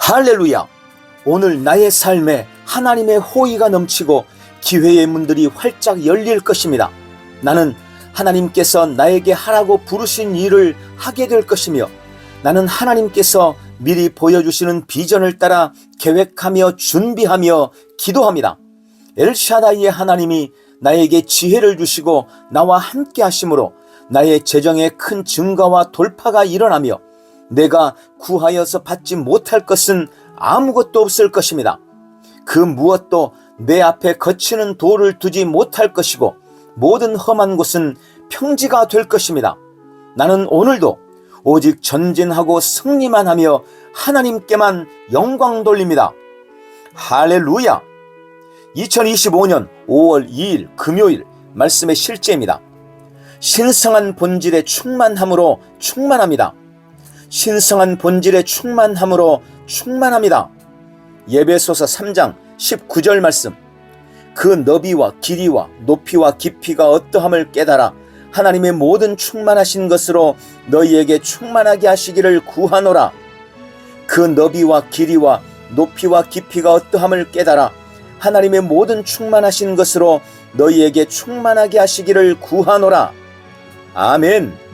할렐루야! 오늘 나의 삶에 하나님의 호의가 넘치고 기회의 문들이 활짝 열릴 것입니다. 나는 하나님께서 나에게 하라고 부르신 일을 하게 될 것이며, 나는 하나님께서 미리 보여주시는 비전을 따라 계획하며 준비하며 기도합니다. 엘샤다이의 하나님이 나에게 지혜를 주시고 나와 함께 하심으로 나의 재정에 큰 증가와 돌파가 일어나며 내가 구하여서 받지 못할 것은 아무것도 없을 것입니다. 그 무엇도 내 앞에 거치는 돌을 두지 못할 것이고 모든 험한 곳은 평지가 될 것입니다. 나는 오늘도 오직 전진하고 승리만 하며 하나님께만 영광 돌립니다. 할렐루야! 2025년 5월 2일 금요일 말씀의 실제입니다. 신성한 본질의 충만함으로 충만합니다. 신성한 본질의 충만함으로 충만합니다. 에베소서 3장 19절 말씀. 그 너비와 길이와 높이와 깊이가 어떠함을 깨달아 하나님의 모든 충만하신 것으로 너희에게 충만하게 하시기를 구하노라. 그 너비와 길이와 높이와 깊이가 어떠함을 깨달아 하나님의 모든 충만하신 것으로 너희에게 충만하게 하시기를 구하노라. 아멘.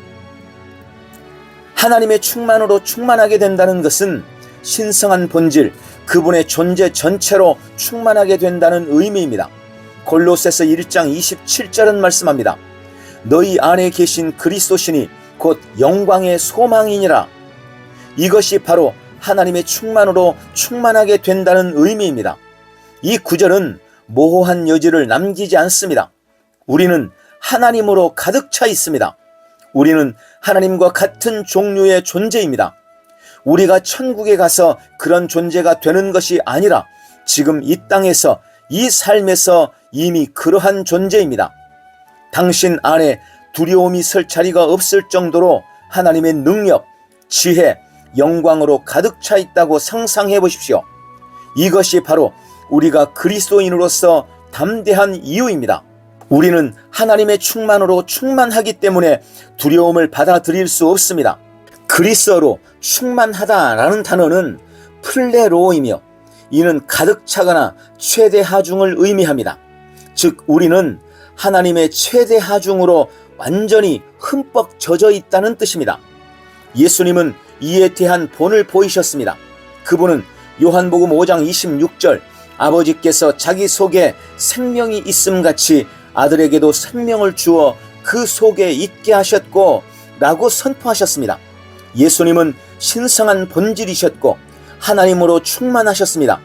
하나님의 충만으로 충만하게 된다는 것은 신성한 본질, 그분의 존재 전체로 충만하게 된다는 의미입니다. 골로새서 1장 27절은 말씀합니다. 너희 안에 계신 그리스도시니 곧 영광의 소망이니라. 이것이 바로 하나님의 충만으로 충만하게 된다는 의미입니다. 이 구절은 모호한 여지를 남기지 않습니다. 우리는 하나님으로 가득 차 있습니다. 우리는 하나님과 같은 종류의 존재입니다. 우리가 천국에 가서 그런 존재가 되는 것이 아니라 지금 이 땅에서, 이 삶에서 이미 그러한 존재입니다. 당신 안에 두려움이 설 자리가 없을 정도로 하나님의 능력, 지혜, 영광으로 가득 차 있다고 상상해 보십시오. 이것이 바로 우리가 그리스도인으로서 담대한 이유입니다. 우리는 하나님의 충만으로 충만하기 때문에 두려움을 받아들일 수 없습니다. 그리스어로 충만하다라는 단어는 플레로이며 이는 가득 차거나 최대 하중을 의미합니다. 즉 우리는 하나님의 최대 하중으로 완전히 흠뻑 젖어 있다는 뜻입니다. 예수님은 이에 대한 본을 보이셨습니다. 그분은 요한복음 5장 26절 아버지께서 자기 속에 생명이 있음같이 아들에게도 생명을 주어 그 속에 있게 하셨고 라고 선포하셨습니다. 예수님은 신성한 본질이셨고 하나님으로 충만하셨습니다.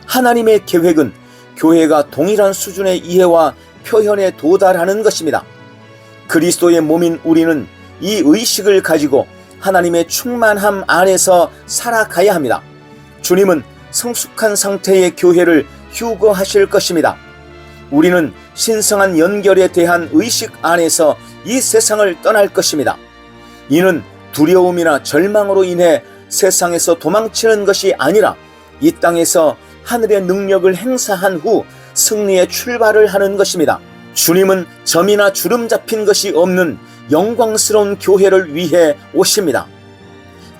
하나님의 계획은 교회가 동일한 수준의 이해와 표현에 도달하는 것입니다. 그리스도의 몸인 우리는 이 의식을 가지고 하나님의 충만함 안에서 살아가야 합니다. 주님은 성숙한 상태의 교회를 휴거하실 것입니다. 우리는 신성한 연결에 대한 의식 안에서 이 세상을 떠날 것입니다. 이는 두려움이나 절망으로 인해 세상에서 도망치는 것이 아니라 이 땅에서 하늘의 능력을 행사한 후 승리의 출발을 하는 것입니다. 주님은 점이나 주름 잡힌 것이 없는 영광스러운 교회를 위해 오십니다.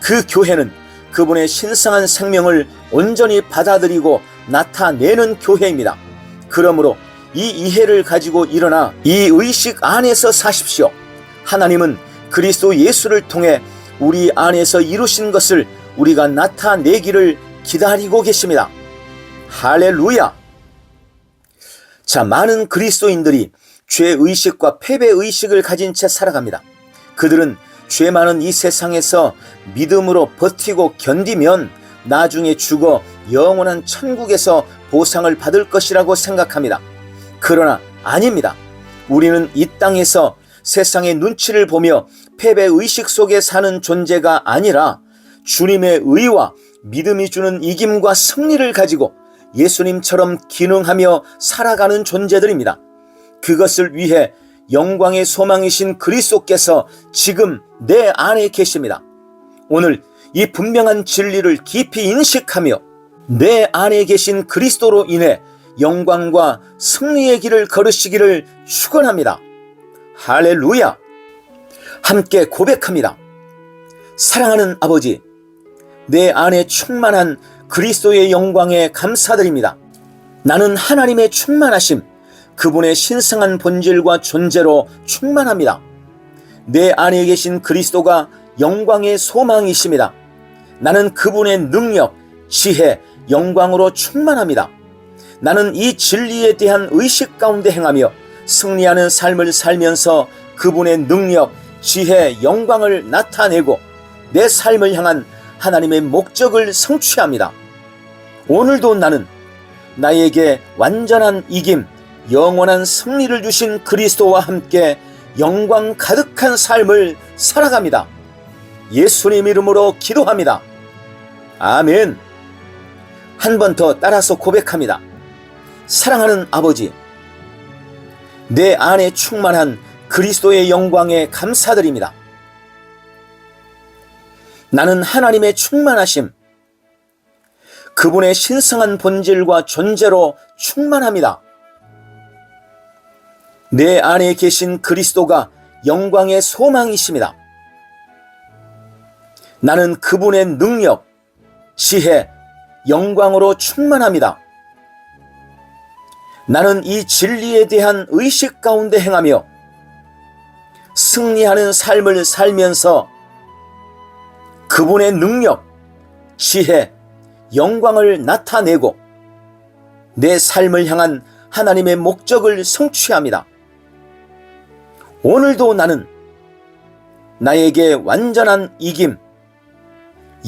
그 교회는 그분의 신성한 생명을 온전히 받아들이고 나타내는 교회입니다. 그러므로 이 이해를 가지고 일어나 이 의식 안에서 사십시오. 하나님은 그리스도 예수를 통해 우리 안에서 이루신 것을 우리가 나타내기를 기다리고 계십니다. 할렐루야! 자, 많은 그리스도인들이 죄의식과 패배의식을 가진 채 살아갑니다. 그들은 죄 많은 이 세상에서 믿음으로 버티고 견디면 나중에 죽어 영원한 천국에서 보상을 받을 것이라고 생각합니다. 그러나 아닙니다. 우리는 이 땅에서 세상의 눈치를 보며 패배의식 속에 사는 존재가 아니라 주님의 의와 믿음이 주는 이김과 승리를 가지고 예수님처럼 기능하며 살아가는 존재들입니다. 그것을 위해 영광의 소망이신 그리스도께서 지금 내 안에 계십니다. 오늘 이 분명한 진리를 깊이 인식하며 내 안에 계신 그리스도로 인해 영광과 승리의 길을 걸으시기를 축원합니다. 할렐루야! 함께 고백합니다. 사랑하는 아버지, 내 안에 충만한 그리스도의 영광에 감사드립니다. 나는 하나님의 충만하심, 그분의 신성한 본질과 존재로 충만합니다. 내 안에 계신 그리스도가 영광의 소망이십니다. 나는 그분의 능력, 지혜, 영광으로 충만합니다. 나는 이 진리에 대한 의식 가운데 행하며 승리하는 삶을 살면서 그분의 능력, 지혜, 영광을 나타내고 내 삶을 향한 하나님의 목적을 성취합니다. 오늘도 나는 나에게 완전한 이김, 영원한 승리를 주신 그리스도와 함께 영광 가득한 삶을 살아갑니다. 예수님 이름으로 기도합니다. 아멘. 한 번 더 따라서 고백합니다. 사랑하는 아버지, 내 안에 충만한 그리스도의 영광에 감사드립니다. 나는 하나님의 충만하심, 그분의 신성한 본질과 존재로 충만합니다. 내 안에 계신 그리스도가 영광의 소망이십니다. 나는 그분의 능력, 지혜, 영광으로 충만합니다. 나는 이 진리에 대한 의식 가운데 행하며 승리하는 삶을 살면서 그분의 능력, 지혜, 영광을 나타내고 내 삶을 향한 하나님의 목적을 성취합니다. 오늘도 나는 나에게 완전한 이김,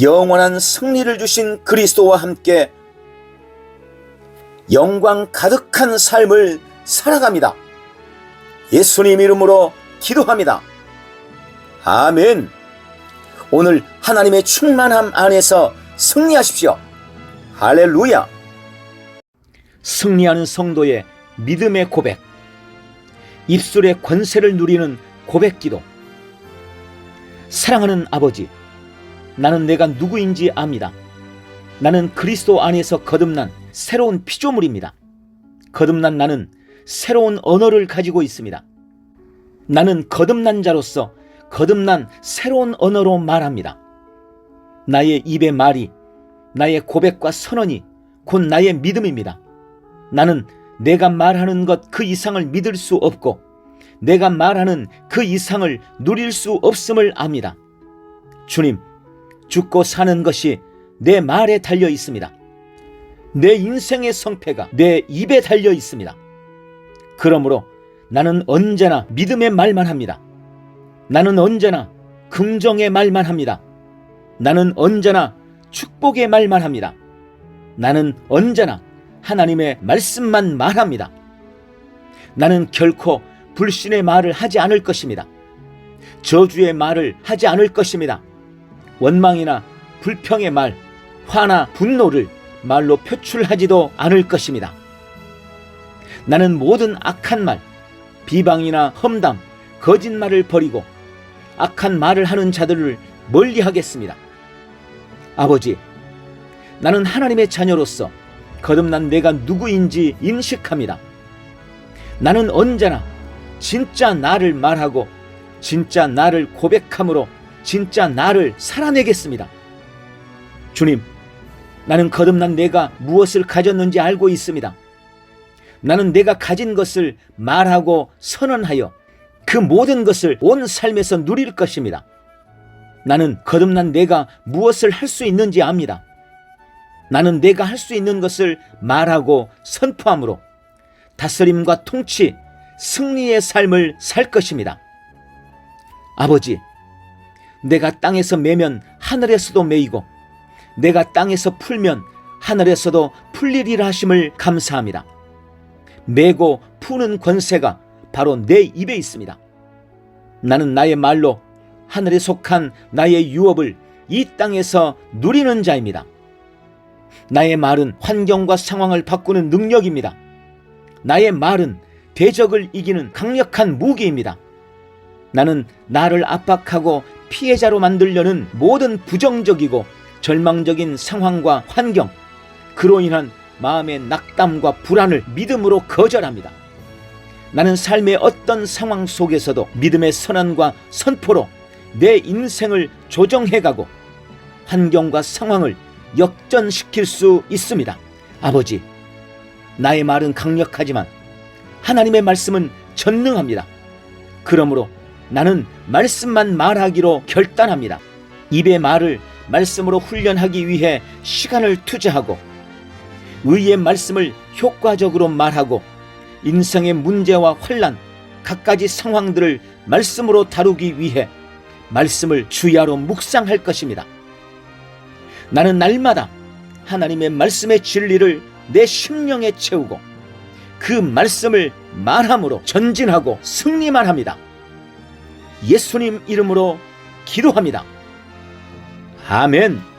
영원한 승리를 주신 그리스도와 함께 영광 가득한 삶을 살아갑니다. 예수님 이름으로 기도합니다. 아멘. 오늘 하나님의 충만함 안에서 승리하십시오. 할렐루야. 승리하는 성도의 믿음의 고백, 입술의 권세를 누리는 고백기도. 사랑하는 아버지, 나는 내가 누구인지 압니다. 나는 그리스도 안에서 거듭난 새로운 피조물입니다. 거듭난 나는 새로운 언어를 가지고 있습니다. 나는 거듭난 자로서 거듭난 새로운 언어로 말합니다. 나의 입의 말이, 나의 고백과 선언이 곧 나의 믿음입니다. 나는 내가 말하는 것 그 이상을 믿을 수 없고 내가 말하는 그 이상을 누릴 수 없음을 압니다. 주님, 죽고 사는 것이 내 말에 달려 있습니다. 내 인생의 성패가 내 입에 달려 있습니다. 그러므로 나는 언제나 믿음의 말만 합니다. 나는 언제나 긍정의 말만 합니다. 나는 언제나 축복의 말만 합니다. 나는 언제나 하나님의 말씀만 말합니다. 나는 결코 불신의 말을 하지 않을 것입니다. 저주의 말을 하지 않을 것입니다. 원망이나 불평의 말, 화나 분노를 말로 표출하지도 않을 것입니다. 나는 모든 악한 말, 비방이나 험담, 거짓말을 버리고 악한 말을 하는 자들을 멀리하겠습니다. 아버지, 나는 하나님의 자녀로서 거듭난 내가 누구인지 인식합니다. 나는 언제나 진짜 나를 말하고 진짜 나를 고백함으로 진짜 나를 살아내겠습니다. 주님, 나는 거듭난 내가 무엇을 가졌는지 알고 있습니다. 나는 내가 가진 것을 말하고 선언하여 그 모든 것을 온 삶에서 누릴 것입니다. 나는 거듭난 내가 무엇을 할 수 있는지 압니다. 나는 내가 할 수 있는 것을 말하고 선포함으로 다스림과 통치, 승리의 삶을 살 것입니다. 아버지, 내가 땅에서 매면 하늘에서도 매이고 내가 땅에서 풀면 하늘에서도 풀리리라 하심을 감사합니다. 매고 푸는 권세가 바로 내 입에 있습니다. 나는 나의 말로 하늘에 속한 나의 유업을 이 땅에서 누리는 자입니다. 나의 말은 환경과 상황을 바꾸는 능력입니다. 나의 말은 대적을 이기는 강력한 무기입니다. 나는 나를 압박하고 피해자로 만들려는 모든 부정적이고 절망적인 상황과 환경, 그로 인한 마음의 낙담과 불안을 믿음으로 거절합니다. 나는 삶의 어떤 상황 속에서도 믿음의 선언과 선포로 내 인생을 조정해가고 환경과 상황을 역전시킬 수 있습니다. 아버지, 나의 말은 강력하지만 하나님의 말씀은 전능합니다. 그러므로 나는 말씀만 말하기로 결단합니다. 입의 말을 말씀으로 훈련하기 위해 시간을 투자하고 의의 말씀을 효과적으로 말하고 인생의 문제와 환난, 갖가지 상황들을 말씀으로 다루기 위해 말씀을 주야로 묵상할 것입니다. 나는 날마다 하나님의 말씀의 진리를 내 심령에 채우고 그 말씀을 말함으로 전진하고 승리만 합니다. 예수님 이름으로 기도합니다. 아멘.